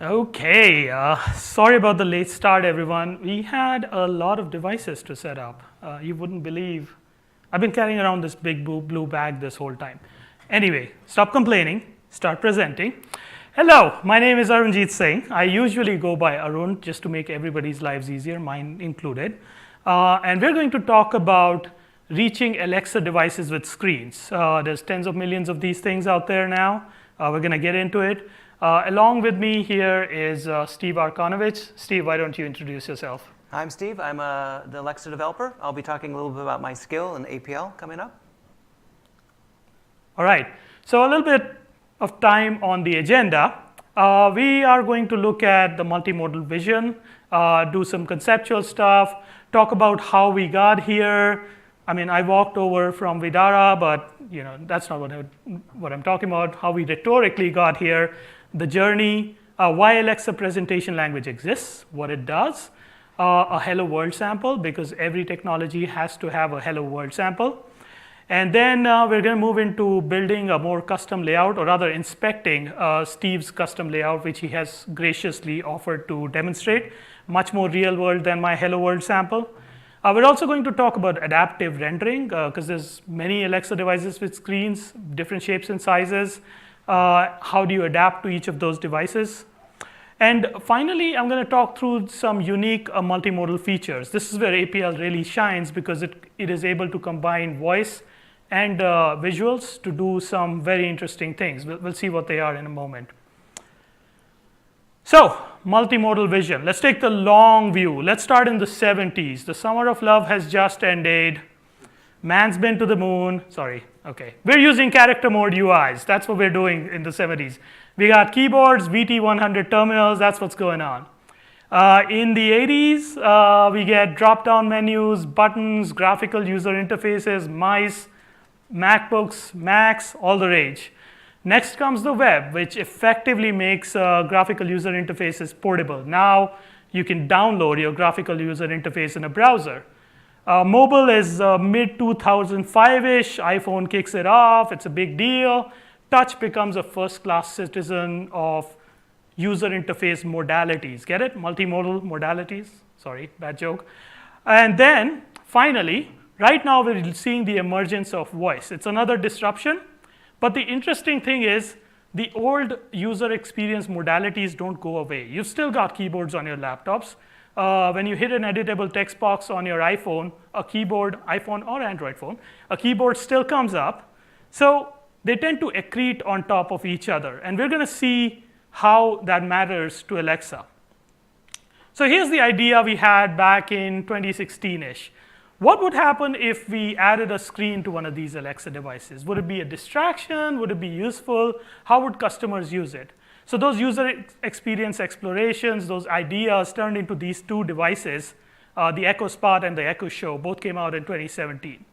Okay, sorry about the late start, everyone. We had a lot of devices to set up. You wouldn't believe. I've been carrying around this big blue bag this whole time. Anyway, stop complaining, start presenting. Hello, my name is Arunjeet Singh. I usually go by Arun just to make everybody's lives easier, mine included. And we're going to talk about reaching Alexa devices with screens. There's tens of millions of these things out there now. We're going to get into it. Along with me here is Steve Arkonovich. Steve, why don't you introduce yourself? I'm Steve. I'm the Alexa developer. I'll be talking a little bit about my skill in APL coming up. All right. So a little bit of time on the agenda. We are going to look at the multimodal vision, do some conceptual stuff, talk about how we got here. I mean, I walked over from Vidara, but that's not what I'm talking about. How we rhetorically got here, the journey, why Alexa presentation language exists, what it does, a hello world sample, because every technology has to have a hello world sample. And then we're going to move into building a more custom layout, or rather inspecting Steve's custom layout, which he has graciously offered to demonstrate, much more real world than my hello world sample. We're also going to talk about adaptive rendering, because there's many Alexa devices with screens, different shapes and sizes. How do you adapt to each of those devices? And finally, I'm going to talk through some unique multimodal features. This is where APL really shines, because it is able to combine voice and visuals to do some very interesting things. We'll see what they are in a moment. So, multimodal vision. Let's take the long view. Let's start in the 70s. The summer of love has just ended. Man's been to the moon. Sorry. Okay. We're using character mode UIs. That's what we're doing in the 70s. We got keyboards, VT100 terminals. That's what's going on. In the 80s, we get drop-down menus, buttons, graphical user interfaces, mice, MacBooks, Macs, all the rage. Next comes the web, which effectively makes graphical user interfaces portable. Now you can download your graphical user interface in a browser. Mobile is mid-2005-ish. iPhone kicks it off. It's a big deal. Touch becomes a first-class citizen of user interface modalities. Get it? Multimodal modalities. Sorry, bad joke. And then, finally, right now we're seeing the emergence of voice. It's another disruption. But the interesting thing is, the old user experience modalities don't go away. You've still got keyboards on your laptops. When you hit an editable text box on your iPhone, a keyboard, iPhone or Android phone, a keyboard still comes up. So they tend to accrete on top of each other. And we're going to see how that matters to Alexa. So here's the idea we had back in 2016-ish. What would happen if we added a screen to one of these Alexa devices? Would it be a distraction? Would it be useful? How would customers use it? So those user experience explorations, those ideas turned into these two devices, the Echo Spot and the Echo Show, both came out in 2017.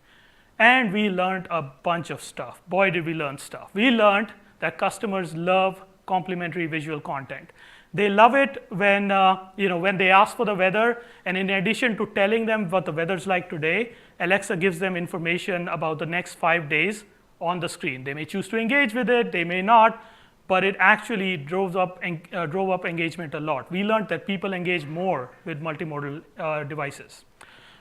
And we learned a bunch of stuff. Boy, did we learn stuff. We learned that customers love complementary visual content. They love it when, when they ask for the weather, and in addition to telling them what the weather's like today, Alexa gives them information about the next 5 days on the screen. They may choose to engage with it, they may not, but it actually drove up engagement a lot. We learned that people engage more with multimodal devices.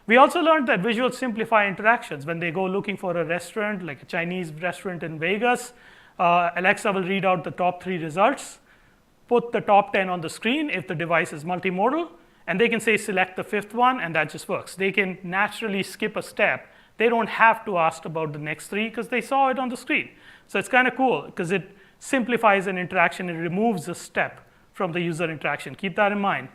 We also learned that visuals simplify interactions. When they go looking for a restaurant, like a Chinese restaurant in Vegas, Alexa will read out the top 3 results, put the top 10 on the screen if the device is multimodal, and they can say select the 5th one, and that just works. They can naturally skip a step. They don't have to ask about the next 3 because they saw it on the screen. So it's kind of cool because it simplifies an interaction. It removes a step from the user interaction. Keep that in mind.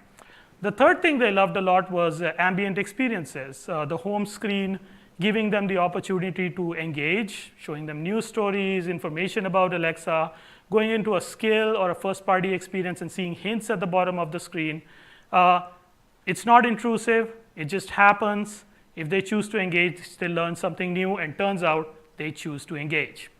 The third thing they loved a lot was ambient experiences. The home screen giving them the opportunity to engage, showing them news stories, information about Alexa, going into a skill or a first-party experience and seeing hints at the bottom of the screen. It's not intrusive. It just happens. If they choose to engage, they learn something new, and turns out they choose to engage.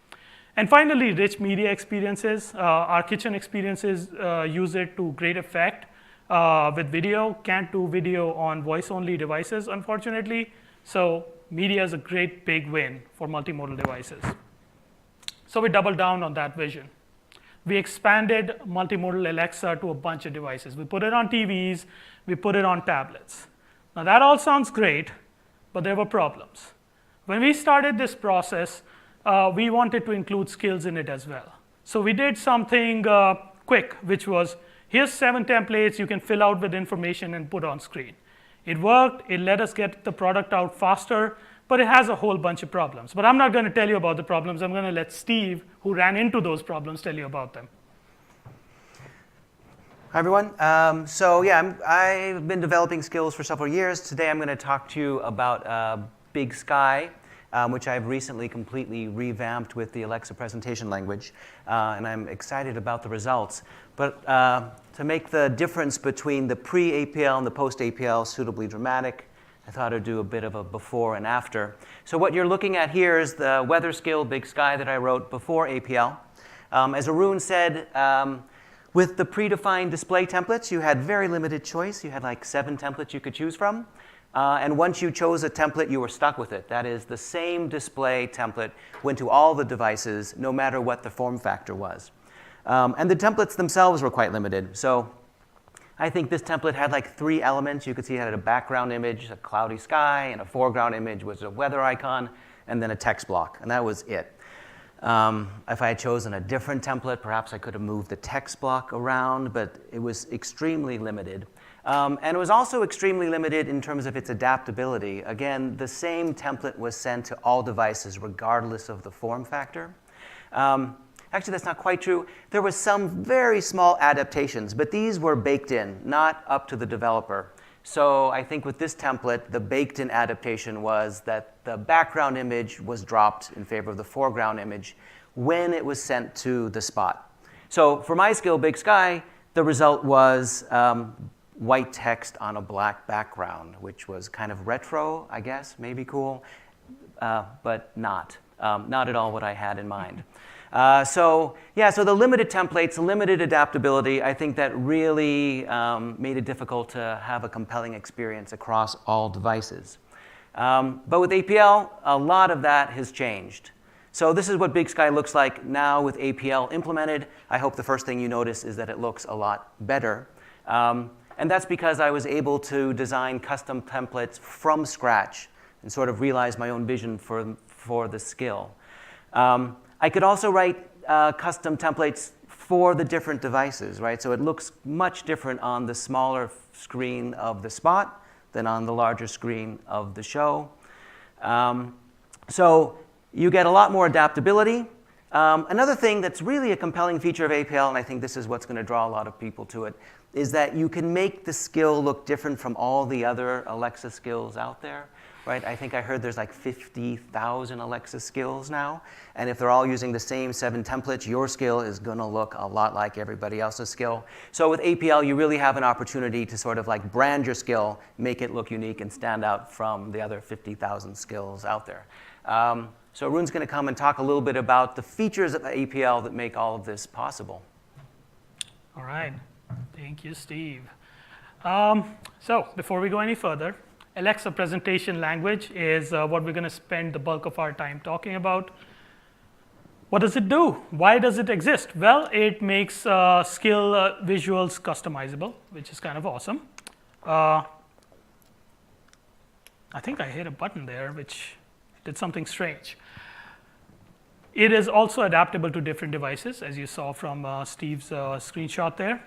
And finally, rich media experiences. Our kitchen experiences use it to great effect with video. Can't do video on voice-only devices, unfortunately. So media is a great big win for multimodal devices. So we double down on that vision. we expanded multimodal Alexa to a bunch of devices. We put it on TVs, we put it on tablets. Now that all sounds great, but there were problems. When we started this process, we wanted to include skills in it as well. So we did something quick, which was, here's 7 templates you can fill out with information and put on screen. It worked, it let us get the product out faster, but it has a whole bunch of problems. But I'm not going to tell you about the problems. I'm going to let Steve, who ran into those problems, tell you about them. Hi, everyone. I've been developing skills for several years. Today, I'm going to talk to you about Big Sky, which I've recently completely revamped with the Alexa presentation language, and I'm excited about the results. But to make the difference between the pre-APL and the post-APL suitably dramatic, I thought I'd do a bit of a before and after. So what you're looking at here is the weather skill, Big Sky, that I wrote before APL. As Arun said, with the predefined display templates, you had very limited choice. You had like 7 templates you could choose from. And once you chose a template, you were stuck with it. That is, the same display template went to all the devices, no matter what the form factor was. And the templates themselves were quite limited. So I think this template had like 3 elements. You could see it had a background image, a cloudy sky, and a foreground image was a weather icon, and then a text block. And that was it. If I had chosen a different template, perhaps I could have moved the text block around, but it was extremely limited. And it was also extremely limited in terms of its adaptability. Again, the same template was sent to all devices regardless of the form factor. Actually, that's not quite true. There were some very small adaptations, but these were baked in, not up to the developer. So I think with this template, the baked-in adaptation was that the background image was dropped in favor of the foreground image when it was sent to the spot. So for my skill, Big Sky, the result was white text on a black background, which was kind of retro, I guess, maybe cool, but not at all what I had in mind. So the limited templates, limited adaptability, I think that really made it difficult to have a compelling experience across all devices. But with APL, a lot of that has changed. So this is what Big Sky looks like now with APL implemented. I hope the first thing you notice is that it looks a lot better. And that's because I was able to design custom templates from scratch and sort of realize my own vision for the skill. I could also write custom templates for the different devices, right? So it looks much different on the smaller screen of the spot than on the larger screen of the show. So you get a lot more adaptability. Another thing that's really a compelling feature of APL, and I think this is what's going to draw a lot of people to it, is that you can make the skill look different from all the other Alexa skills out there. Right? I think I heard there's like 50,000 Alexa skills now. And if they're all using the same 7 templates, your skill is going to look a lot like everybody else's skill. So with APL, you really have an opportunity to sort of like brand your skill, make it look unique, and stand out from the other 50,000 skills out there. So Arun's going to come and talk a little bit about the features of APL that make all of this possible. All right. Thank you, Steve. So before we go any further, Alexa presentation language is what we're going to spend the bulk of our time talking about. What does it do? Why does it exist? Well, it makes skill visuals customizable, which is kind of awesome. I think I hit a button there, which did something strange. It is also adaptable to different devices, as you saw from Steve's screenshot there.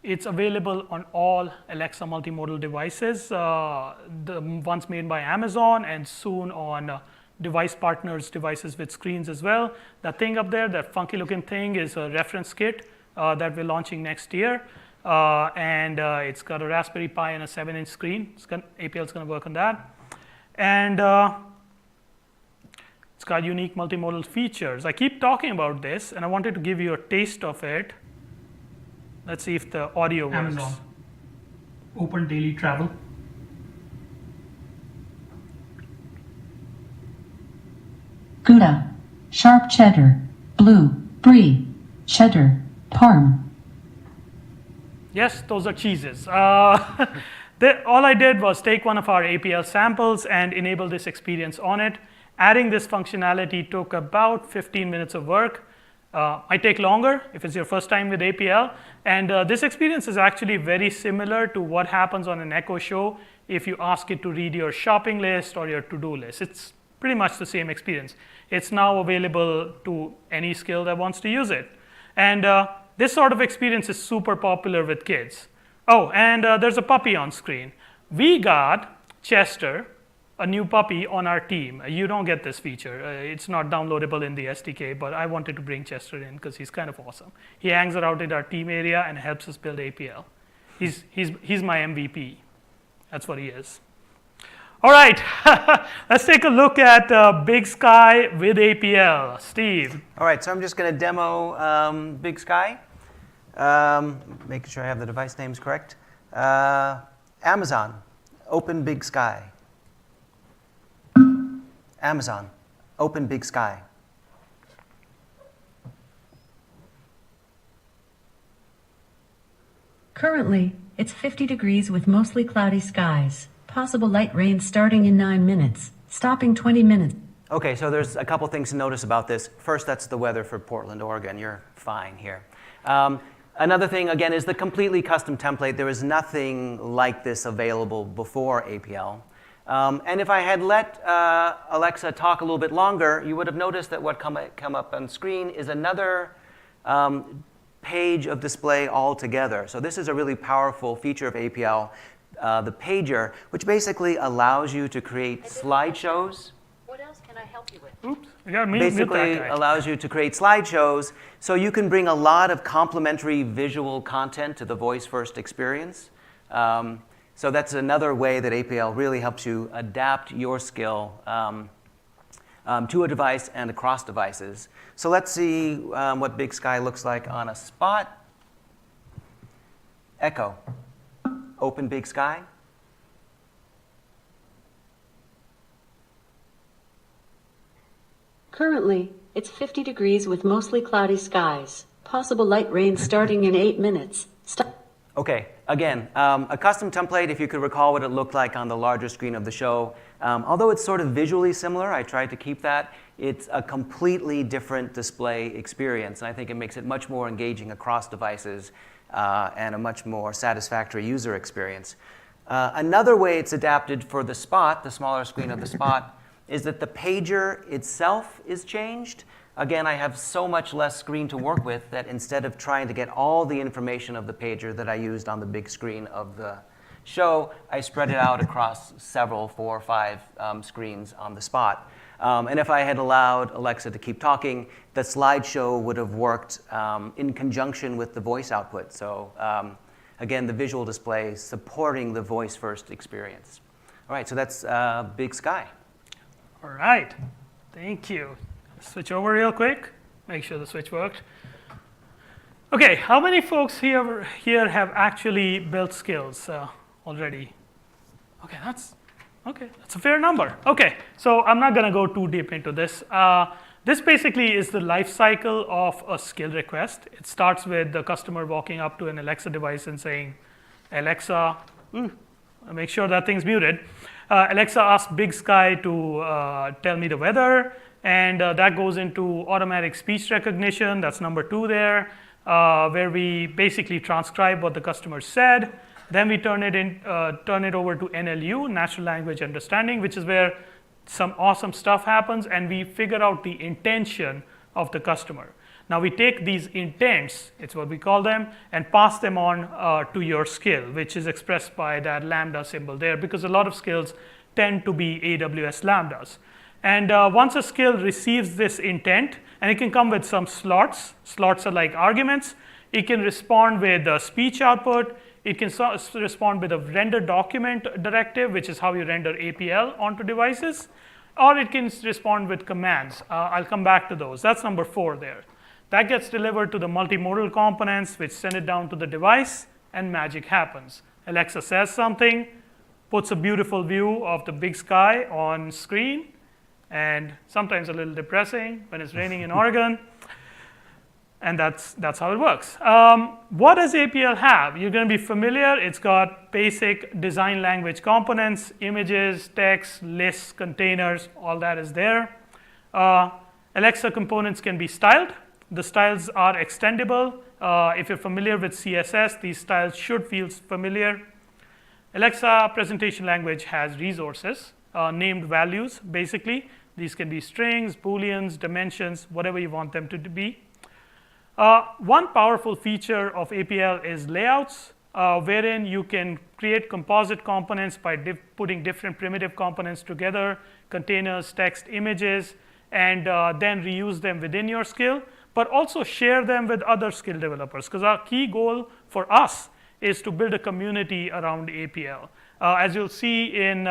It's available on all Alexa multimodal devices, the ones made by Amazon, and soon on device partners' devices with screens as well. That thing up there, that funky looking thing, is a reference kit that we're launching next year. And it's got a Raspberry Pi and a 7-inch screen. APL is going to work on that. And it's got unique multimodal features. I keep talking about this, and I wanted to give you a taste of it. Let's see if the audio works. Amazon. Open daily travel. Gouda, sharp cheddar, blue, brie, cheddar, parm. Yes, those are cheeses. All I did was take one of our APL samples and enable this experience on it. Adding this functionality took about 15 minutes of work. Might take longer if it's your first time with APL. And this experience is actually very similar to what happens on an Echo Show if you ask it to read your shopping list or your to-do list. It's pretty much the same experience. It's now available to any skill that wants to use it. And this sort of experience is super popular with kids. Oh, and there's a puppy on screen. We got Chester, a new puppy, on our team. You don't get this feature. It's not downloadable in the SDK, but I wanted to bring Chester in because he's kind of awesome. He hangs around in our team area and helps us build APL. He's my MVP. That's what he is. All right, let's take a look at Big Sky with APL. Steve. All right, so I'm just going to demo Big Sky, making sure I have the device names correct. Amazon, open Big Sky. Amazon, open Big Sky. Currently, it's 50 degrees with mostly cloudy skies. Possible light rain starting in 9 minutes, stopping 20 minutes. Okay, so there's a couple things to notice about this. First, that's the weather for Portland, Oregon. You're fine here. Another thing, again, is the completely custom template. There was nothing like this available before APL. And if I had let Alexa talk a little bit longer, you would have noticed that what come up on screen is another page of display altogether. So this is a really powerful feature of APL, the pager, which basically allows you to create slideshows. What else can I help you with? Oops, you got me. Basically allows you to create slideshows so you can bring a lot of complementary visual content to the voice-first experience. So that's another way that APL really helps you adapt your skill to a device and across devices. So let's see what Big Sky looks like on a spot. Echo, open Big Sky. Currently, it's 50 degrees with mostly cloudy skies. Possible light rain starting in 8 minutes. Okay, again, a custom template, if you could recall what it looked like on the larger screen of the show. Although it's sort of visually similar, I tried to keep that. It's a completely different display experience, and I think it makes it much more engaging across devices and a much more satisfactory user experience. Another way it's adapted for the spot, the smaller screen of the spot, is that the pager itself is changed. Again, I have so much less screen to work with that instead of trying to get all the information of the pager that I used on the big screen of the show, I spread it out across several, 4 or 5 screens on the spot. And if I had allowed Alexa to keep talking, the slideshow would have worked in conjunction with the voice output. So again, the visual display supporting the voice-first experience. All right, so that's Big Sky. All right, thank you. Switch over real quick, make sure the switch worked. Okay, how many folks here have actually built skills already? Okay, that's a fair number. Okay, so I'm not gonna go too deep into this. This basically is the life cycle of a skill request. It starts with the customer walking up to an Alexa device and saying, Alexa, make sure that thing's muted. Alexa asks Big Sky to tell me the weather, and that goes into automatic speech recognition. That's number 2 there, where we basically transcribe what the customer said. Then we turn it over to NLU, natural language understanding, which is where some awesome stuff happens, and we figure out the intention of the customer. Now we take these intents, it's what we call them, and pass them on to your skill, which is expressed by that lambda symbol there, because a lot of skills tend to be AWS lambdas. And once a skill receives this intent, and it can come with some slots. Slots are like arguments. It can respond with a speech output. It can respond with a render document directive, which is how you render APL onto devices. Or it can respond with commands. I'll come back to those. That's number 4 there. That gets delivered to the multimodal components, which send it down to the device, and magic happens. Alexa says something, puts a beautiful view of the Big Sky on screen, and sometimes a little depressing when it's raining in Oregon. And that's how it works. What does APL have? You're going to be familiar. It's got basic design language components, images, text, lists, containers, all that is there. Alexa components can be styled. The styles are extendable. If you're familiar with CSS, these styles should feel familiar. Alexa presentation language has resources, named values, basically. These can be strings, booleans, dimensions, whatever you want them to be. One powerful feature of APL is layouts, wherein you can create composite components by putting different primitive components together, containers, text, images, and then reuse them within your skill, but also share them with other skill developers, because our key goal for us is to build a community around APL. As you'll see in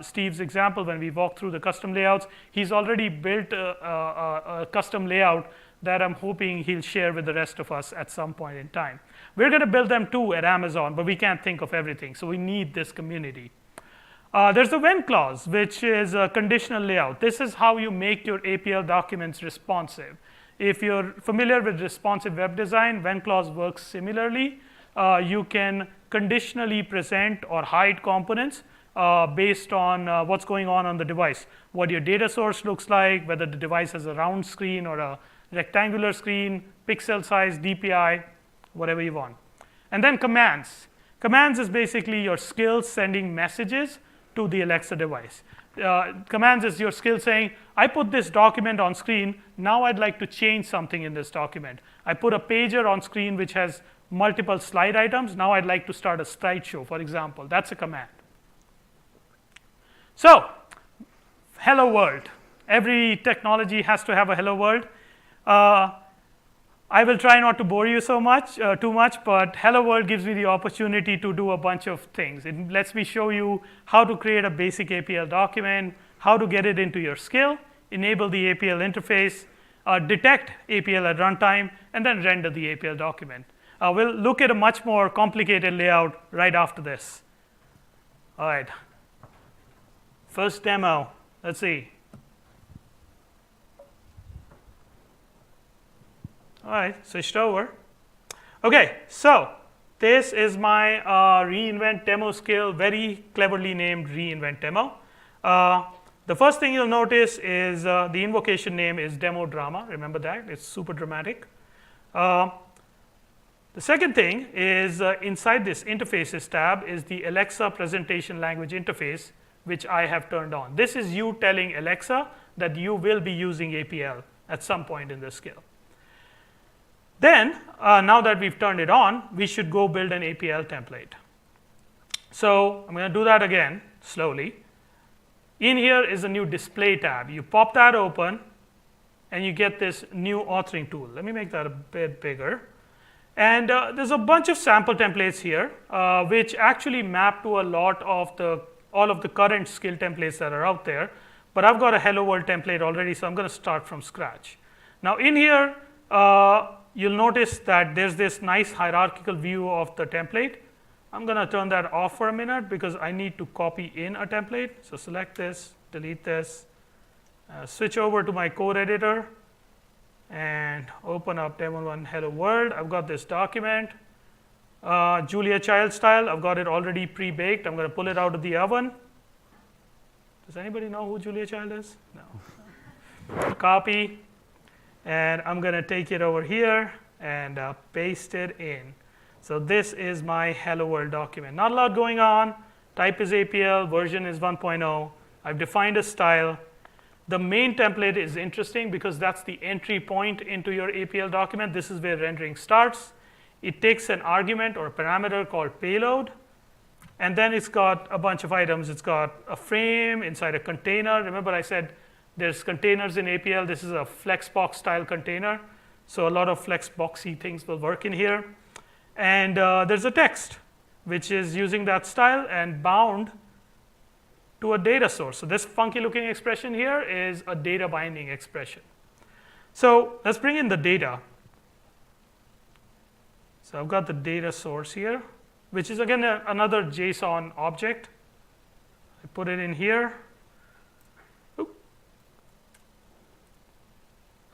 Steve's example, when we walk through the custom layouts, he's already built a custom layout that I'm hoping he'll share with the rest of us at some point in time. We're going to build them too at Amazon, but we can't think of everything, so we need this community. There's a when clause, which is a conditional layout. This is how you make your APL documents responsive. If you're familiar with responsive web design, when clause works similarly. You can conditionally present or hide components based on what's going on the device, what your data source looks like, whether the device has a round screen or a rectangular screen, pixel size, DPI, whatever you want. And then commands. Commands is basically your skill sending messages to the Alexa device. Commands is your skill saying, I put this document on screen, now I'd like to change something in this document. I put a pager on screen which has multiple slide items, now I'd like to start a slideshow, for example. That's a command. So, hello world. Every technology has to have a hello world. I will try not to bore you too much, but Hello World gives me the opportunity to do a bunch of things. It lets me show you how to create a basic APL document, how to get it into your skill, enable the APL interface, detect APL at runtime, and then render the APL document. We'll look at a much more complicated layout right after this. All right. First demo. Let's see. All right, switched over. Okay, so this is my reInvent demo skill, very cleverly named reInvent demo. The first thing you'll notice is the invocation name is demo drama. Remember that? It's super dramatic. The second thing is inside this interfaces tab is the Alexa presentation language interface, which I have turned on. This is you telling Alexa that you will be using APL at some point in this skill. Then, now that we've turned it on, we should go build an APL template. So I'm going to do that again, slowly. In here is a new display tab. You pop that open, and you get this new authoring tool. Let me make that a bit bigger. And there's a bunch of sample templates here, which actually map to a lot of all of the current skill templates that are out there. But I've got a Hello World template already, so I'm going to start from scratch. Now in here, you'll notice that there's this nice hierarchical view of the template. I'm going to turn that off for a minute because I need to copy in a template. So select this, delete this, switch over to my code editor, and open up Demo 1 Hello World. I've got this document. Julia Child style, I've got it already pre-baked. I'm going to pull it out of the oven. Does anybody know who Julia Child is? No. Copy. And I'm going to take it over here and paste it in. So this is my Hello World document. Not a lot going on. Type is APL, version is 1.0. I've defined a style. The main template is interesting because that's the entry point into your APL document. This is where rendering starts. It takes an argument or a parameter called payload. And then it's got a bunch of items. It's got a frame inside a container. Remember I said there's containers in APL. This is a Flexbox style container. So a lot of Flexboxy things will work in here. And there's a text, which is using that style and bound to a data source. So this funky looking expression here is a data binding expression. So let's bring in the data. So I've got the data source here, which is again another JSON object. I put it in here.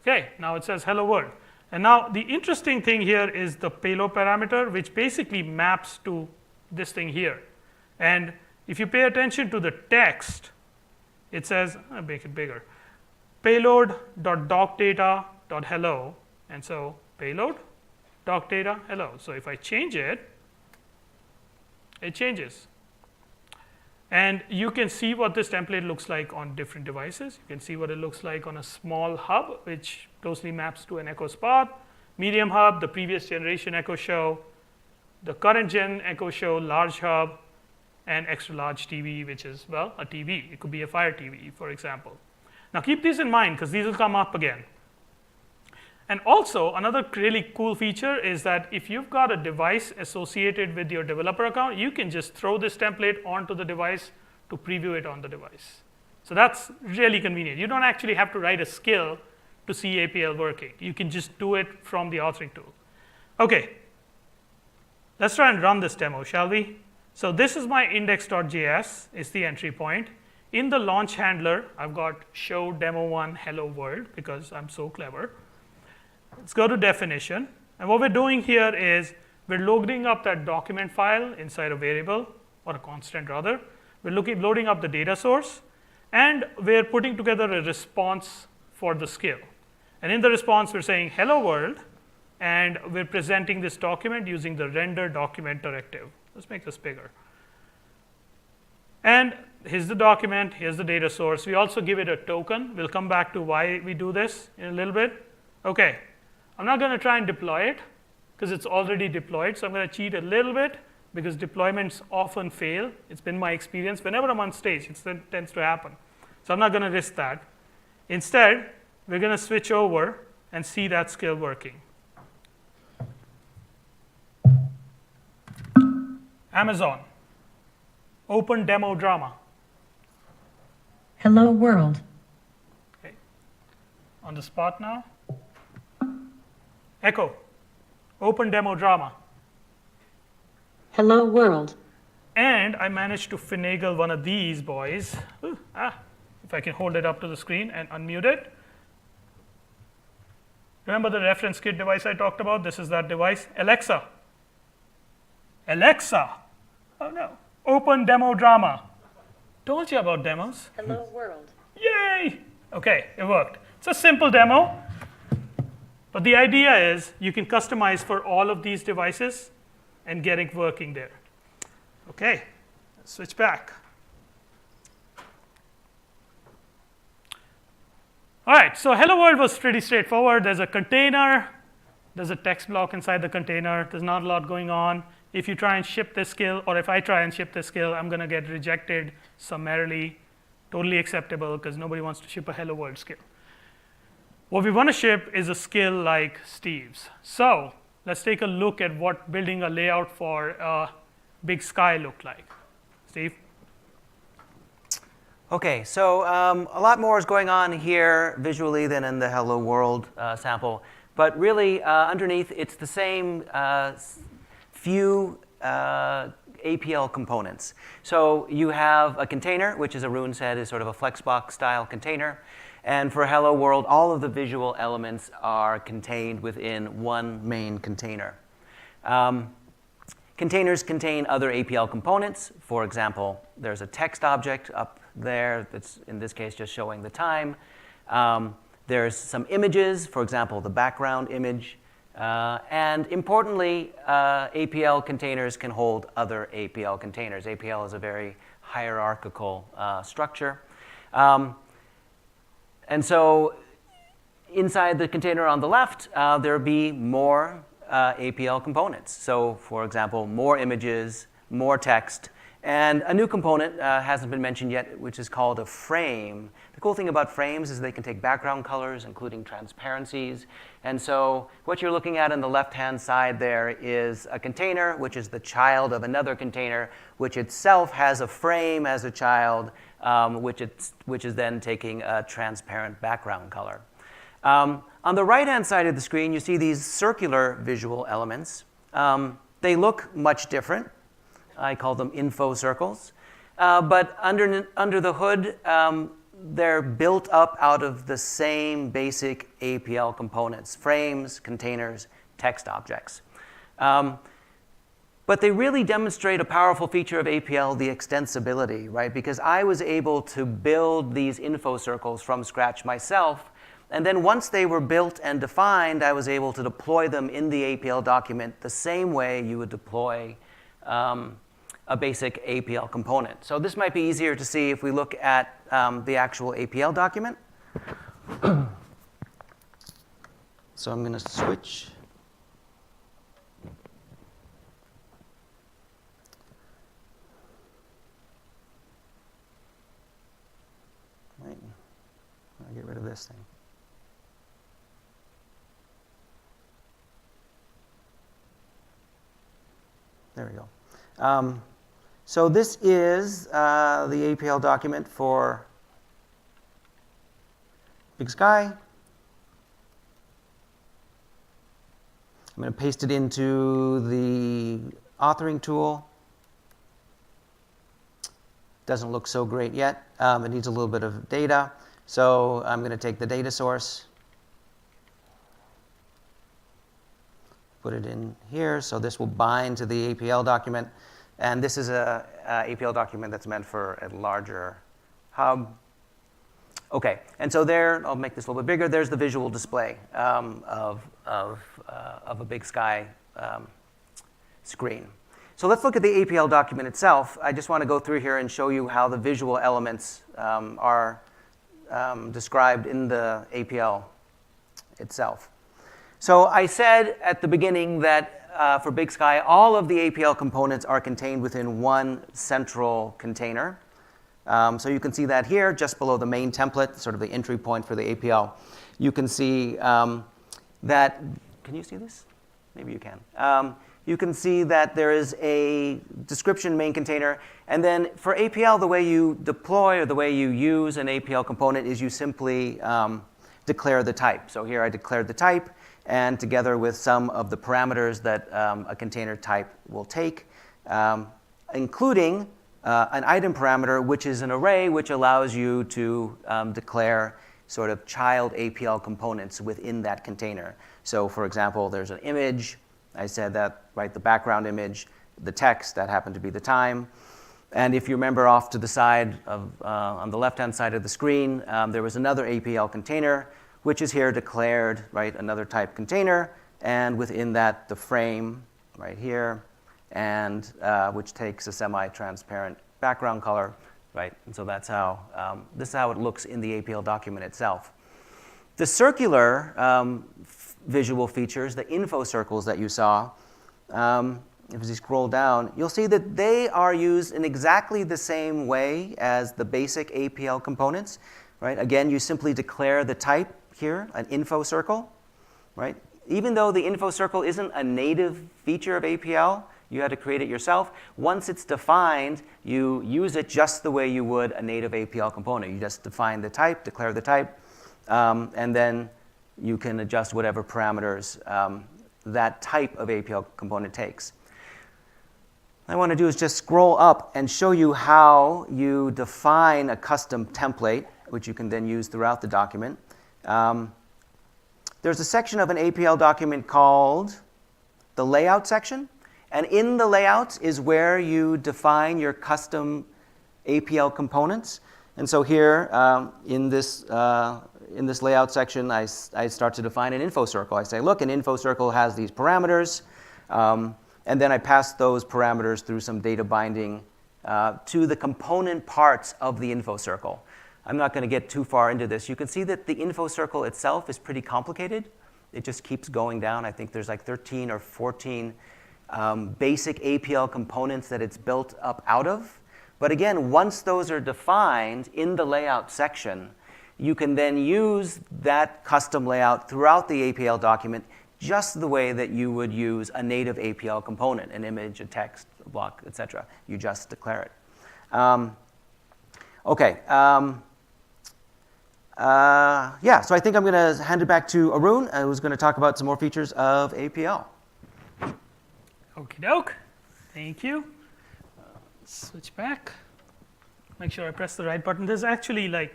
Okay, now it says hello world. And now the interesting thing here is the payload parameter, which basically maps to this thing here. And if you pay attention to the text, it says, I'll make it bigger, payload.docdata.hello. And so payload, doc data, hello. So if I change it, it changes. And you can see what this template looks like on different devices. You can see what it looks like on a small hub, which closely maps to an Echo Spot, medium hub, the previous generation Echo Show, the current gen Echo Show, large hub, and extra large TV, which is, well, a TV. It could be a Fire TV, for example. Now keep these in mind, because these will come up again. And also, another really cool feature is that if you've got a device associated with your developer account, you can just throw this template onto the device to preview it on the device. So that's really convenient. You don't actually have to write a skill to see APL working. You can just do it from the authoring tool. OK, let's try and run this demo, shall we? So this is my index.js, is the entry point. In the launch handler, I've got show demo1 hello world, because I'm so clever. Let's go to definition. And what we're doing here is we're loading up that document file inside a variable, or a constant rather. We're loading up the data source, and we're putting together a response for the skill. And in the response, we're saying hello world, and we're presenting this document using the render document directive. Let's make this bigger. And here's the document, here's the data source. We also give it a token. We'll come back to why we do this in a little bit. OK. I'm not going to try and deploy it, because it's already deployed. So I'm going to cheat a little bit, because deployments often fail. It's been my experience. Whenever I'm on stage, it tends to happen. So I'm not going to risk that. Instead, we're going to switch over and see that skill working. Amazon, open demo drama. Hello world. Okay. On the spot now. Echo, open demo drama. Hello world. And I managed to finagle one of these boys. Ooh, if I can hold it up to the screen and unmute it. Remember the reference kit device I talked about? This is that device. Alexa. Alexa. Oh no. Open demo drama. Told you about demos. Hello world. Yay! OK, it worked. It's a simple demo. But the idea is you can customize for all of these devices and get it working there. OK, let's switch back. All right, so hello world was pretty straightforward. There's a container. There's a text block inside the container. There's not a lot going on. If you try and ship this skill, or if I try and ship this skill, I'm going to get rejected summarily. Totally acceptable, because nobody wants to ship a hello world skill. What we want to ship is a skill like Steve's. So let's take a look at what building a layout for Big Sky looked like. Steve? OK, so a lot more is going on here visually than in the hello world sample. But really, underneath, it's the same few APL components. So you have a container, which, as Arun said, is sort of a Flexbox style container. And for hello world, all of the visual elements are contained within one main container. Containers contain other APL components. For example, there's a text object up there that's, in this case, just showing the time. There's some images, for example, the background image. And importantly, APL containers can hold other APL containers. APL is a very hierarchical structure. And so inside the container on the left, there'll be more APL components. So for example, more images, more text, and a new component hasn't been mentioned yet, which is called a frame. The cool thing about frames is they can take background colors, including transparencies. And so what you're looking at on the left-hand side there is a container, which is the child of another container, which itself has a frame as a child, which is then taking a transparent background color. On the right-hand side of the screen, you see these circular visual elements. They look much different. I call them info circles. But under the hood, they're built up out of the same basic APL components: frames, containers, text objects. But they really demonstrate a powerful feature of APL, the extensibility, right? Because I was able to build these info circles from scratch myself And then once they were built and defined, I was able to deploy them in the APL document the same way you would deploy a basic APL component. So this might be easier to see if we look at the actual APL document. So I'm going to switch. Right. I'll get rid of this thing. There we go. So this is the APL document for Big Sky. I'm going to paste it into the authoring tool. Doesn't look so great yet. It needs a little bit of data. So I'm going to take the data source, put it in here. So this will bind to the APL document. And this is a APL document that's meant for a larger hub. OK, and so there, I'll make this a little bit bigger. There's the visual display of a Big Sky screen. So let's look at the APL document itself. I just want to go through here and show you how the visual elements are described in the APL itself. So I said at the beginning that for Big Sky, all of the APL components are contained within one central container. So you can see that here, just below the main template, sort of the entry point for the APL. You can see that, can you see this? Maybe you can. You can see that there is a description main container. And then for APL, the way you deploy or the way you use an APL component is you simply declare the type. So here I declared the type, and together with some of the parameters that a container type will take, including an item parameter, which is an array which allows you to declare sort of child APL components within that container. So for example, there's an image. I said that, right, the background image, the text, that happened to be the time. And if you remember off to the side of, on the left-hand side of the screen, there was another APL container, which is here declared, right, another type container, and within that, the frame right here, and which takes a semi-transparent background color, right? And so that's how, this is how it looks in the APL document itself. The circular visual features, the info circles that you saw, if you scroll down, you'll see that they are used in exactly the same way as the basic APL components, right? Again, you simply declare the type here, an info circle, right? Even though the info circle isn't a native feature of APL, you had to create it yourself. Once it's defined, you use it just the way you would a native APL component. You just define the type, declare the type, and then you can adjust whatever parameters that type of APL component takes. What I want to do is just scroll up and show you how you define a custom template, which you can then use throughout the document. There's a section of an APL document called the layout section. And in the layouts is where you define your custom APL components. And so here in this layout section, I start to define an info circle. I say, look, an info circle has these parameters. And then I pass those parameters through some data binding to the component parts of the info circle. I'm not going to get too far into this. You can see that the info circle itself is pretty complicated. It just keeps going down. I think there's like 13 or 14 basic APL components that it's built up out of. But again, once those are defined in the layout section, you can then use that custom layout throughout the APL document just the way that you would use a native APL component, an image, a text, a block, etc. You just declare it. Yeah, so I think I'm going to hand it back to Arun, who's going to talk about some more features of APL. Okie doke. Thank you. Switch back. Make sure I press the right button. There's actually like,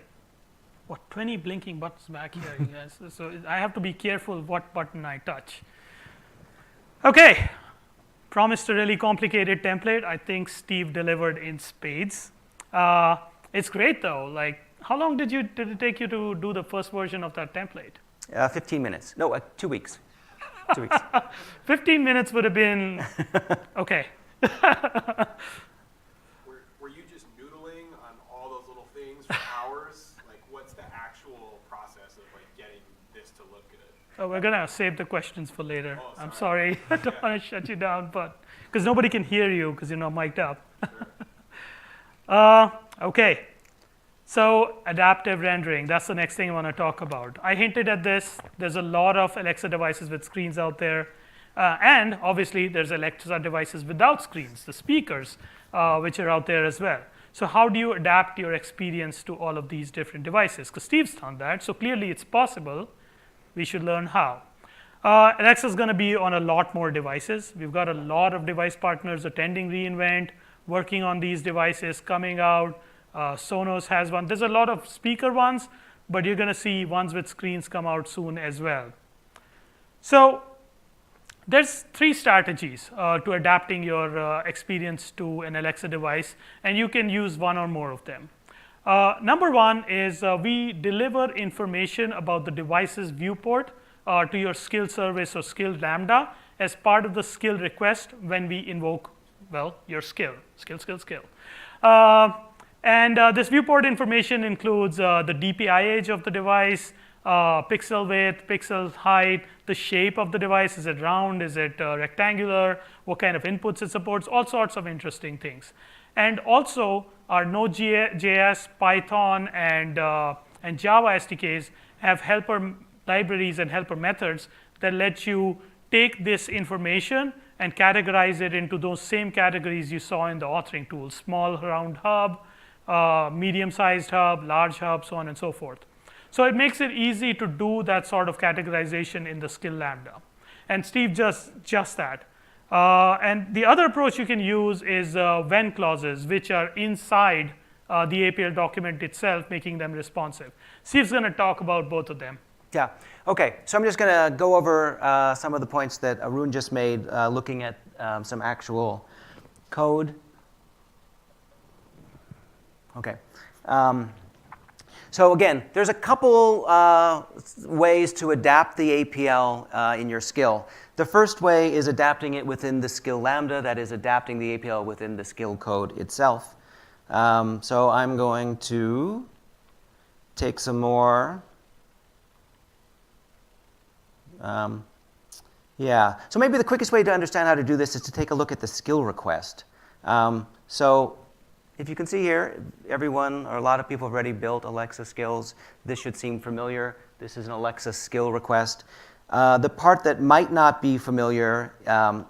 what, 20 blinking buttons back here, you guys. So I have to be careful what button I touch. Okay. Promised a really complicated template. I think Steve delivered in spades. It's great though. Like, How long did it take you to do the first version of that template? 15 minutes. No, 2 weeks. 2 weeks. 15 minutes would have been okay. Were you just noodling on all those little things for hours? Like, what's the actual process of like getting this to look good? Oh, we're gonna save the questions for later. Oh, I'm sorry. I don't want to shut you down, but because nobody can hear you because you're not mic'd up. Okay. So adaptive rendering, that's the next thing I want to talk about. I hinted at this. There's a lot of Alexa devices with screens out there. And obviously, there's Alexa devices without screens, the speakers, which are out there as well. So how do you adapt your experience to all of these different devices? Because Steve's done that, so clearly it's possible. We should learn how. Alexa is going to be on a lot more devices. We've got a lot of device partners attending reInvent, working on these devices, coming out. Sonos has one. There's a lot of speaker ones, but you're going to see ones with screens come out soon as well. So there's 3 strategies to adapting your experience to an Alexa device, and you can use one or more of them. Number 1 is we deliver information about the device's viewport to your skill service or skill lambda as part of the skill request when we invoke, well, your skill. And this viewport information includes the DPI age of the device, pixel width, pixel height, the shape of the device. Is it round? Is it rectangular? What kind of inputs it supports? All sorts of interesting things. And also, our Node.js, Python, and Java SDKs have helper libraries and helper methods that let you take this information and categorize it into those same categories you saw in the authoring tool: small round hub, medium-sized hub, large hub, so on and so forth. So it makes it easy to do that sort of categorization in the skill lambda. And Steve just that. And the other approach you can use is when clauses, which are inside the APL document itself, making them responsive. Steve's going to talk about both of them. Yeah. Okay. So I'm just going to go over some of the points that Arun just made, looking at some actual code. Okay. So again, there's a couple ways to adapt the APL in your skill. The first way is adapting it within the skill lambda, that is adapting the APL within the skill code itself. So I'm going to take some more. So maybe the quickest way to understand how to do this is to take a look at the skill request. So if you can see here, everyone or a lot of people have already built Alexa skills. This should seem familiar. This is an Alexa skill request. The part that might not be familiar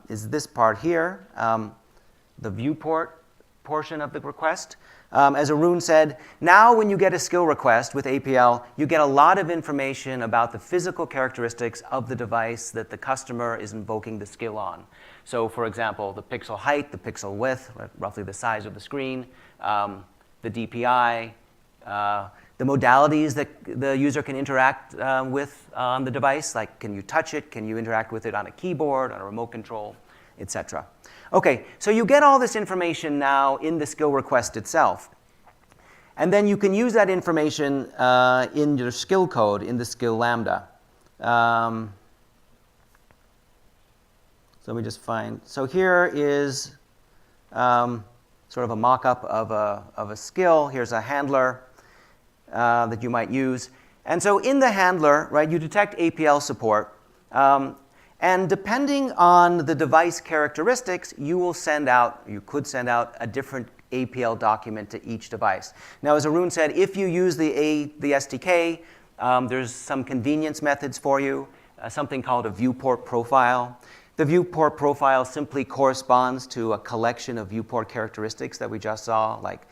is this part here, the viewport portion of the request. As Arun said, now when you get a skill request with APL, you get a lot of information about the physical characteristics of the device that the customer is invoking the skill on. So for example, the pixel height, the pixel width, roughly the size of the screen, the DPI, the modalities that the user can interact with on the device, like can you touch it, can you interact with it on a keyboard, on a remote control, etc. Okay, so you get all this information now in the skill request itself. And then you can use that information in your skill code in the skill lambda. So let me just find. So here is sort of a mock-up of a skill. Here's a handler that you might use. And so in the handler, right, you detect APL support. And depending on the device characteristics, you could send out a different APL document to each device. Now, as Arun said, if you use the SDK, there's some convenience methods for you, something called a viewport profile. The viewport profile simply corresponds to a collection of viewport characteristics that we just saw, like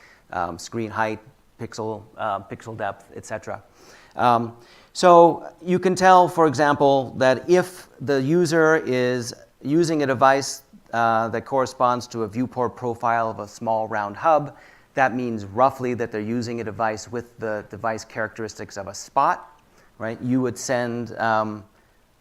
screen height, pixel depth, etc. So you can tell, for example, that if the user is using a device that corresponds to a viewport profile of a small round hub, that means roughly that they're using a device with the device characteristics of a spot, right? You would send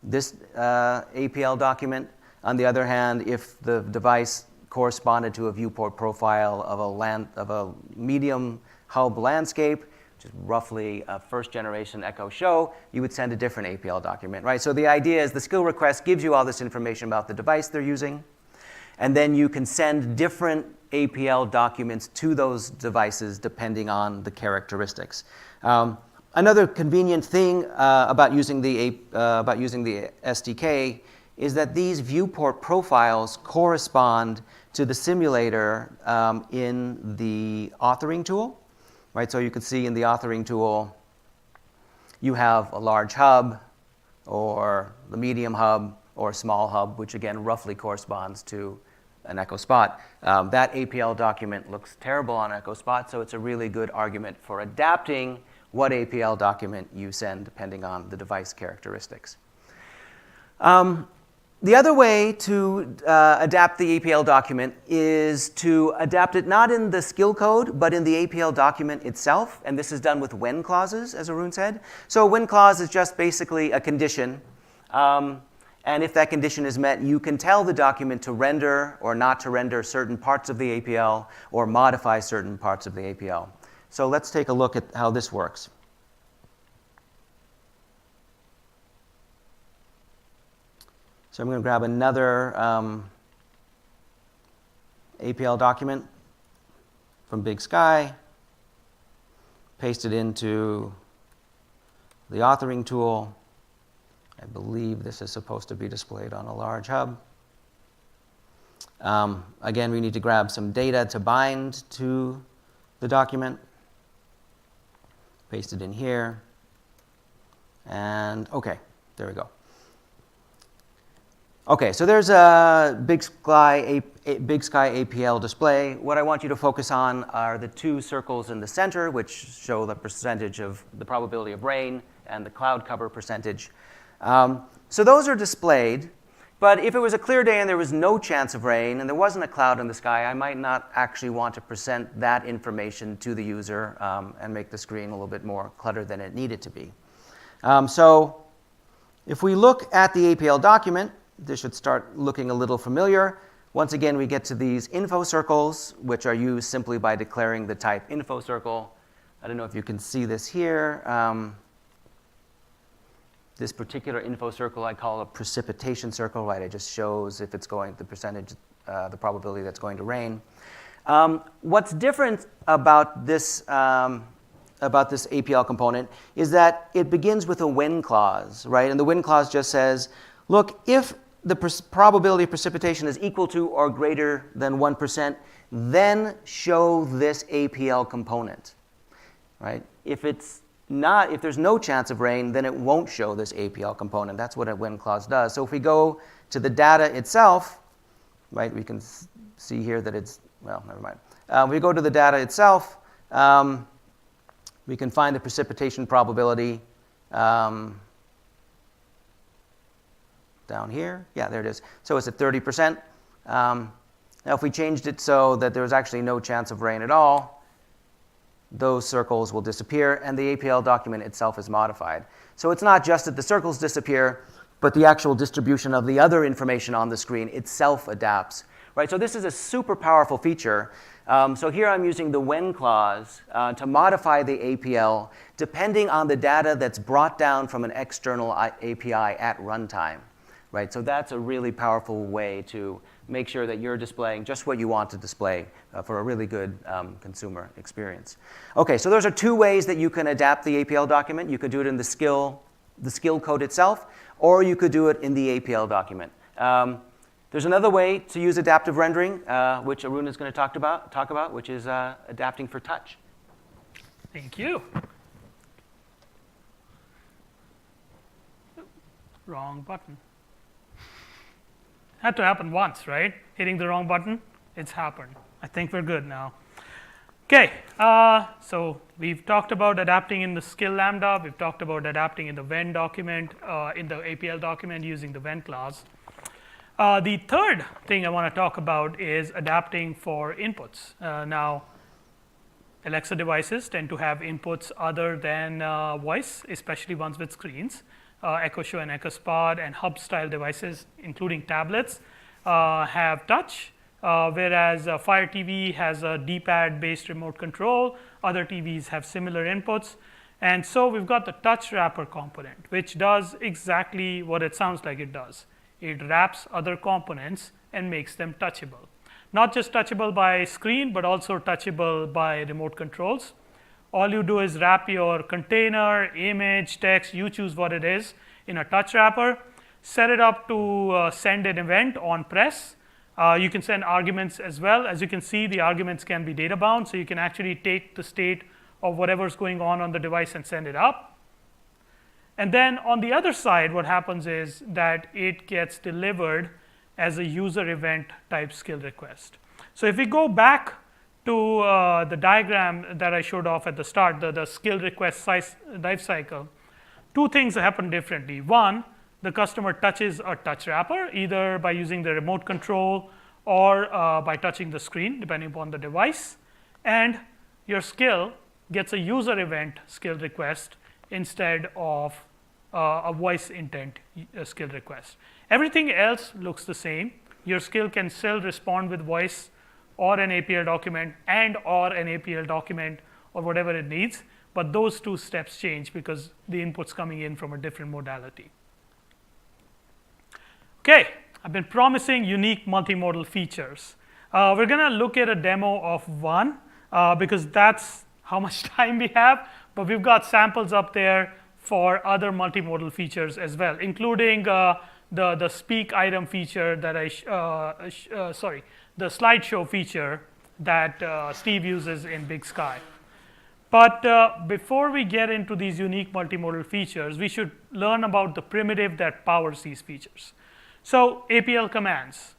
this APL document. On the other hand, if the device corresponded to a viewport profile of a medium hub landscape, which is roughly a first generation Echo Show, you would send a different APL document, right? So the idea is the skill request gives you all this information about the device they're using, and then you can send different APL documents to those devices depending on the characteristics. Another convenient thing about using the SDK is that these viewport profiles correspond to the simulator in the authoring tool, right? So you can see in the authoring tool, you have a large hub, or the medium hub, or a small hub, which again roughly corresponds to an Echo Spot. That APL document looks terrible on Echo Spot, so it's a really good argument for adapting what APL document you send depending on the device characteristics. The other way to adapt the APL document is to adapt it not in the skill code, but in the APL document itself, and this is done with when clauses, as Arun said. So a when clause is just basically a condition, and if that condition is met, you can tell the document to render or not to render certain parts of the APL or modify certain parts of the APL. So let's take a look at how this works. So I'm going to grab another APL document from Big Sky, paste it into the authoring tool. I believe this is supposed to be displayed on a large hub. Again, we need to grab some data to bind to the document. Paste it in here. And OK, there we go. OK, so there's a Big Sky APL display. What I want you to focus on are the two circles in the center, which show the percentage of the probability of rain and the cloud cover percentage. So those are displayed. But if it was a clear day and there was no chance of rain and there wasn't a cloud in the sky, I might not actually want to present that information to the user and make the screen a little bit more cluttered than it needed to be. So if we look at the APL document, this should start looking a little familiar. Once again, we get to these info circles, which are used simply by declaring the type info circle. I don't know if you can see this here. This particular info circle I call a precipitation circle, right? It just shows if it's going, the percentage, the probability that's going to rain. What's different about this APL component is that it begins with a when clause, right? And the when clause just says, look, if the probability of precipitation is equal to or greater than 1%, then show this APL component, right? If there's no chance of rain, then it won't show this APL component. That's what a when clause does. So if we go to the data itself, right, we can see here that it's, well, never mind. If we go to the data itself, we can find the precipitation probability down here. Yeah, there it is. So it's at 30%. Now, if we changed it so that there was actually no chance of rain at all, those circles will disappear, and the APL document itself is modified. So it's not just that the circles disappear, but the actual distribution of the other information on the screen itself adapts. Right? So this is a super powerful feature. So here I'm using the when clause to modify the APL depending on the data that's brought down from an external API at runtime. Right? So that's a really powerful way to make sure that you're displaying just what you want to display for a really good consumer experience. OK, so those are two ways that you can adapt the APL document. You could do it in the skill code itself, or you could do it in the APL document. There's another way to use adaptive rendering, which Arun is going to talk about, which is adapting for touch. Thank you. Wrong button. Had to happen once, right? Hitting the wrong button, it's happened. I think we're good now. OK, so we've talked about adapting in the skill lambda. We've talked about adapting in the when document, in the APL document using the when clause. The third thing I want to talk about is adapting for inputs. Now, Alexa devices tend to have inputs other than voice, especially ones with screens. Echo Show and Echo Spot and hub-style devices, including tablets, have touch. whereas Fire TV has a D-pad-based remote control. Other TVs have similar inputs. And so we've got the touch wrapper component, which does exactly what it sounds like it does. It wraps other components and makes them touchable. Not just touchable by screen, but also touchable by remote controls. All you do is wrap your container, image, text, you choose what it is, in a touch wrapper, set it up to send an event on press. You can send arguments as well. As you can see, the arguments can be data bound, so you can actually take the state of whatever's going on the device and send it up. And then on the other side, what happens is that it gets delivered as a user event type skill request. So if we go back to the diagram that I showed off at the start, the skill request life cycle, two things happen differently. One, the customer touches a touch wrapper, either by using the remote control or by touching the screen, depending upon the device. And your skill gets a user event skill request instead of a voice intent skill request. Everything else looks the same. Your skill can still respond with voice or an APL document and or an APL document or whatever it needs. But those two steps change because the input's coming in from a different modality. Okay, I've been promising unique multimodal features. We're going to look at a demo of one because that's how much time we have, but we've got samples up there for other multimodal features as well, including the speak item feature that the slideshow feature that Steve uses in Big Sky. But before we get into these unique multimodal features, we should learn about the primitive that powers these features. So APL commands.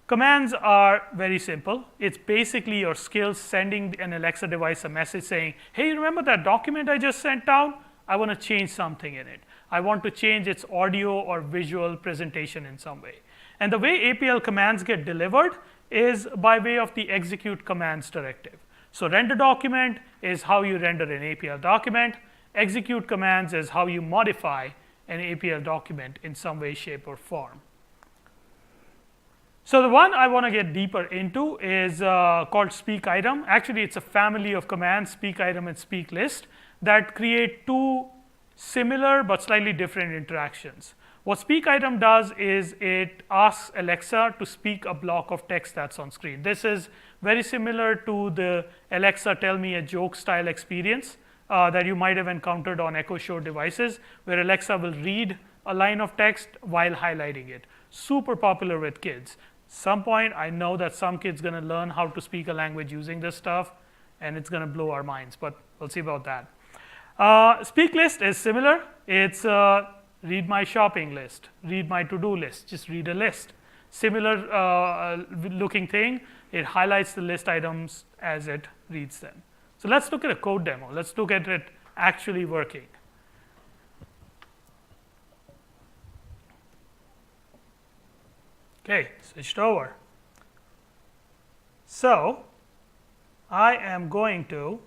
Commands are very simple. It's basically your skills sending an Alexa device a message saying, hey, remember that document I just sent out? I want to change something in it. I want to change its audio or visual presentation in some way. And the way APL commands get delivered is by way of the execute commands directive. So render document is how you render an APL document. Execute commands is how you modify an APL document in some way, shape, or form. So the one I want to get deeper into is called speak item. Actually, it's a family of commands, speak item and speak list, that create two similar but slightly different interactions. What speak item does is it asks Alexa to speak a block of text that's on screen. This is very similar to the Alexa tell me a joke style experience that you might have encountered on Echo Show devices, where Alexa will read a line of text while highlighting it. Super popular with kids. Some point, I know that some kid's going to learn how to speak a language using this stuff, and it's going to blow our minds, but we'll see about that. Speak list is similar. It's read my shopping list, read my to-do list, just read a list. Similar looking thing. It highlights the list items as it reads them. So let's look at a code demo. Let's look at it actually working. Okay, switched over. So I am going to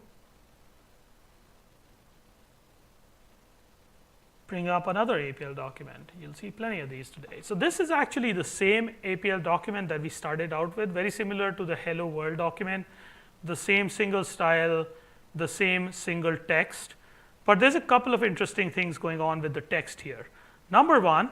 bring up another APL document. You'll see plenty of these today. So this is actually the same APL document that we started out with, very similar to the Hello World document, the same single style, the same single text. But there's a couple of interesting things going on with the text here. Number one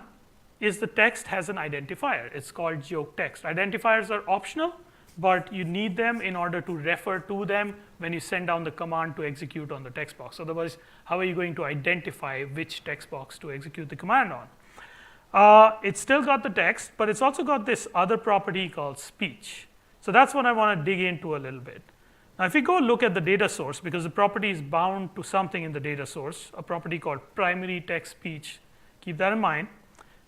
is the text has an identifier. It's called joke text. Identifiers are optional, but you need them in order to refer to them when you send down the command to execute on the text box. Otherwise, how are you going to identify which text box to execute the command on? It's still got the text, but it's also got this other property called speech. So that's what I want to dig into a little bit. Now, if we go look at the data source, because the property is bound to something in the data source, a property called primary text speech, keep that in mind.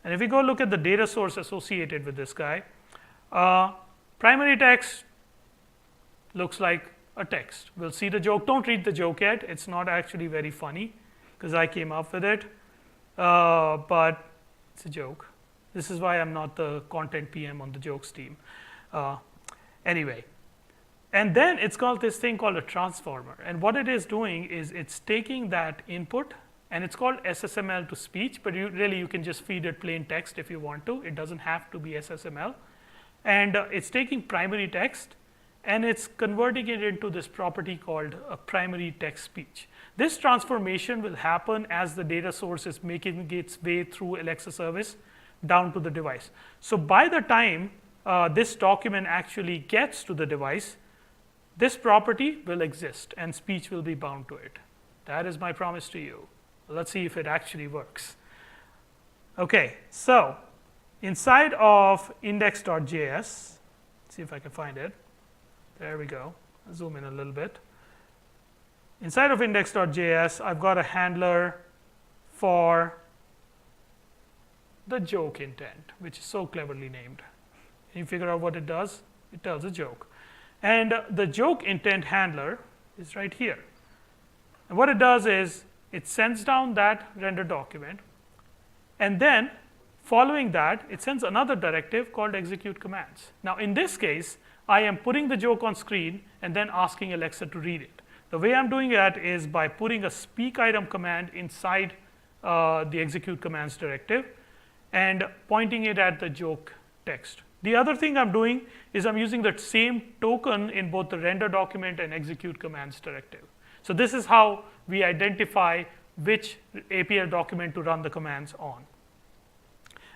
And if we go look at the data source associated with this guy, primary text looks like a text. We'll see the joke. Don't read the joke yet. It's not actually very funny because I came up with it, but it's a joke. This is why I'm not the content PM on the jokes team. Anyway, and then it's got this thing called a transformer. And what it is doing is it's taking that input, and it's called SSML to speech, but you can just feed it plain text if you want to. It doesn't have to be SSML. and it's taking primary text, and it's converting it into this property called a primary text speech. This transformation will happen as the data source is making its way through Alexa service down to the device. So by the time this document actually gets to the device, this property will exist and speech will be bound to it. That is my promise to you. Let's see if it actually works. Okay, so inside of index.js, see if I can find it. There we go. I'll zoom in a little bit. Inside of index.js, I've got a handler for the joke intent, which is so cleverly named. Can you figure out what it does? It tells a joke. And the joke intent handler is right here. And what it does is it sends down that render document, and then following that, it sends another directive called execute commands. Now, in this case, I am putting the joke on screen and then asking Alexa to read it. The way I'm doing that is by putting a speak item command inside the execute commands directive and pointing it at the joke text. The other thing I'm doing is I'm using that same token in both the render document and execute commands directive. So this is how we identify which APL document to run the commands on.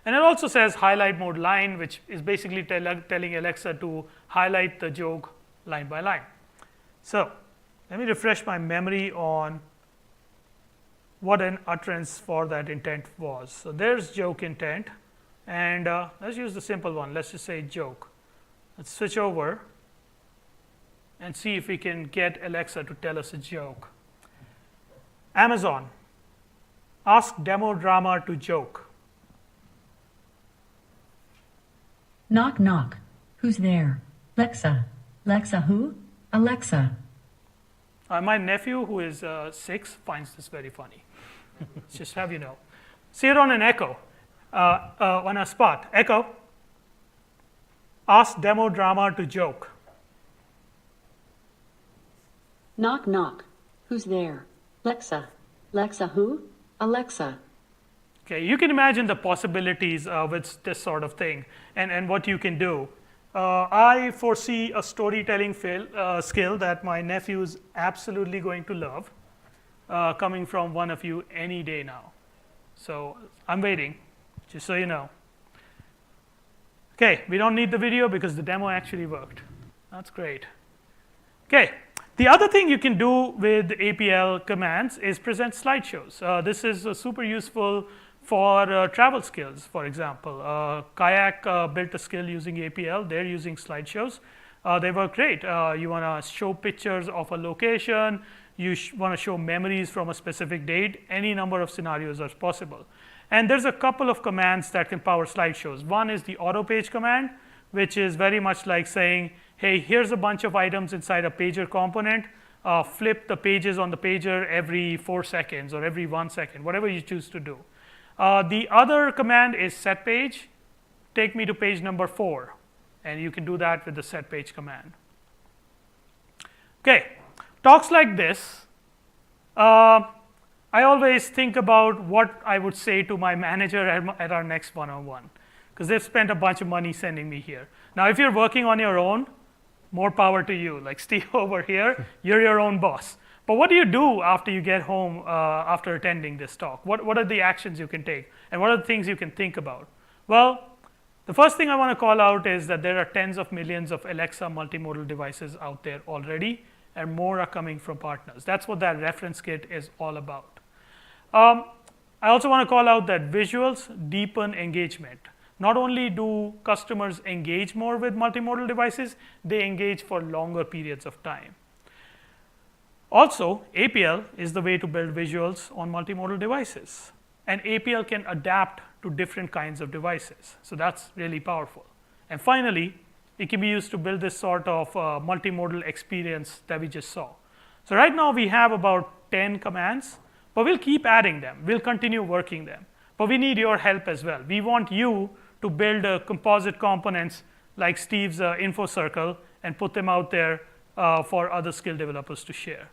And it also says highlight mode line, which is basically telling Alexa to highlight the joke line by line. So let me refresh my memory on what an utterance for that intent was. So there's joke intent, and let's use the simple one. Let's just say joke. Let's switch over and see if we can get Alexa to tell us a joke. Amazon, ask demo drama to joke. Knock, knock. Who's there? Lexa. Lexa who? Alexa. My nephew, who is 6, finds this very funny. Just have you know. See it on an echo, on a spot. Echo, ask demo drama to joke. Knock, knock. Who's there? Lexa. Lexa who? Alexa. Okay, you can imagine the possibilities with this sort of thing and what you can do. I foresee a storytelling skill that my nephew is absolutely going to love, coming from one of you any day now. So I'm waiting, just so you know. Okay, we don't need the video because the demo actually worked. That's great. Okay, the other thing you can do with APL commands is present slideshows. This is super useful for travel skills, for example. Kayak built a skill using APL. They're using slideshows. They work great. You want to show pictures of a location. You want to show memories from a specific date. Any number of scenarios are possible. And there's a couple of commands that can power slideshows. One is the auto page command, which is very much like saying, hey, here's a bunch of items inside a pager component. Flip the pages on the pager every 4 seconds or every 1 second, whatever you choose to do. The other command is set page. Take me to page number 4. And you can do that with the set page command. Okay, talks like this. I always think about what I would say to my manager at our next one-on-one, because they've spent a bunch of money sending me here. Now, if you're working on your own, more power to you. Like Steve over here, you're your own boss. But what do you do after you get home after attending this talk? What are the actions you can take? And what are the things you can think about? Well, the first thing I want to call out is that there are tens of millions of Alexa multimodal devices out there already, and more are coming from partners. That's what that reference kit is all about. I also want to call out that visuals deepen engagement. Not only do customers engage more with multimodal devices, they engage for longer periods of time. Also, APL is the way to build visuals on multimodal devices. And APL can adapt to different kinds of devices. So that's really powerful. And finally, it can be used to build this sort of multimodal experience that we just saw. So right now we have about 10 commands, but we'll keep adding them. We'll continue working them. But we need your help as well. We want you to build composite components like Steve's info circle and put them out there for other skill developers to share.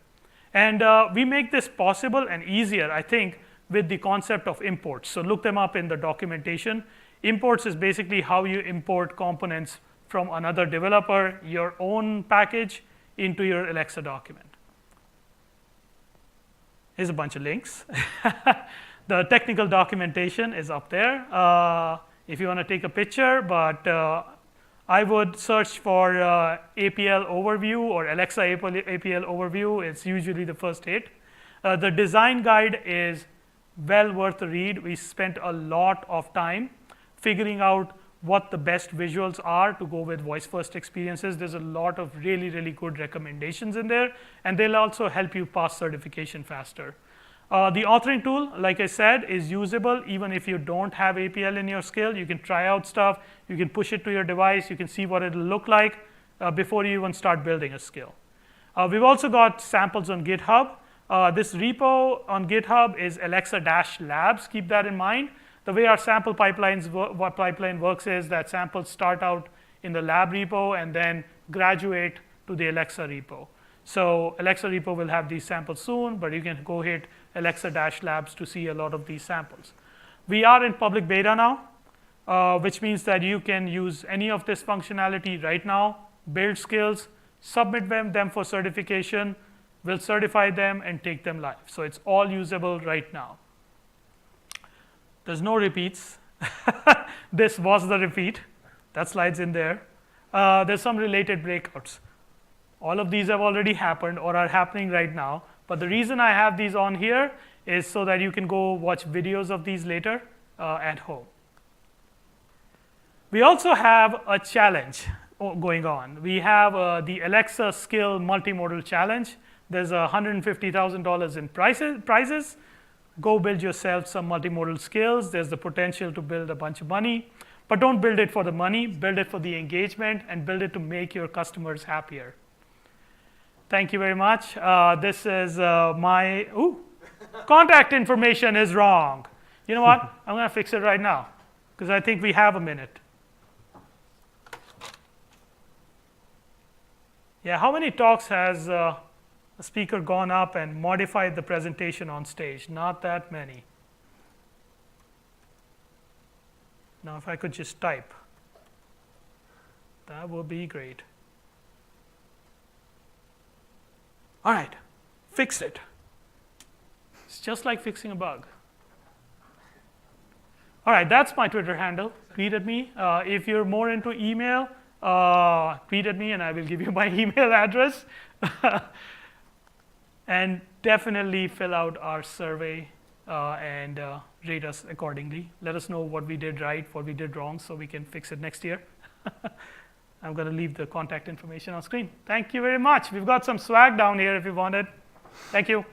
And we make this possible and easier, I think, with the concept of imports. So look them up in the documentation. Imports is basically how you import components from another developer your own package into your Alexa document. Here's a bunch of links. The technical documentation is up there if you want to take a picture, but I would search for APL overview or Alexa APL overview. It's usually the first hit. The design guide is well worth a read. We spent a lot of time figuring out what the best visuals are to go with voice first experiences. There's a lot of really, really good recommendations in there, and they'll also help you pass certification faster. The authoring tool, like I said, is usable even if you don't have APL in your skill. You can try out stuff, you can push it to your device, you can see what it'll look like before you even start building a skill. We've also got samples on GitHub. This repo on GitHub is Alexa-labs, keep that in mind. The way our sample pipeline works is that samples start out in the lab repo and then graduate to the Alexa repo. So Alexa repo will have these samples soon, but you can go hit Alexa-labs to see a lot of these samples. We are in public beta now, which means that you can use any of this functionality right now, build skills, submit them for certification, we'll certify them and take them live. So it's all usable right now. There's no repeats. This was the repeat. That slide's in there. There's some related breakouts. All of these have already happened or are happening right now. But the reason I have these on here is so that you can go watch videos of these later at home. We also have a challenge going on. We have the Alexa Skill Multimodal Challenge. There's $150,000 in prizes. Go build yourself some multimodal skills. There's the potential to build a bunch of money. But don't build it for the money. Build it for the engagement and build it to make your customers happier. Thank you very much. This is my contact information is wrong. You know what? I'm going to fix it right now because I think we have a minute. Yeah, how many talks has a speaker gone up and modified the presentation on stage? Not that many. Now, if I could just type, that would be great. All right, fixed it. It's just like fixing a bug. All right, that's my Twitter handle. Tweet at me. If you're more into email, tweet at me and I will give you my email address. And definitely fill out our survey and rate us accordingly. Let us know what we did right, what we did wrong, so we can fix it next year. I'm going to leave the contact information on screen. Thank you very much. We've got some swag down here if you want it. Thank you.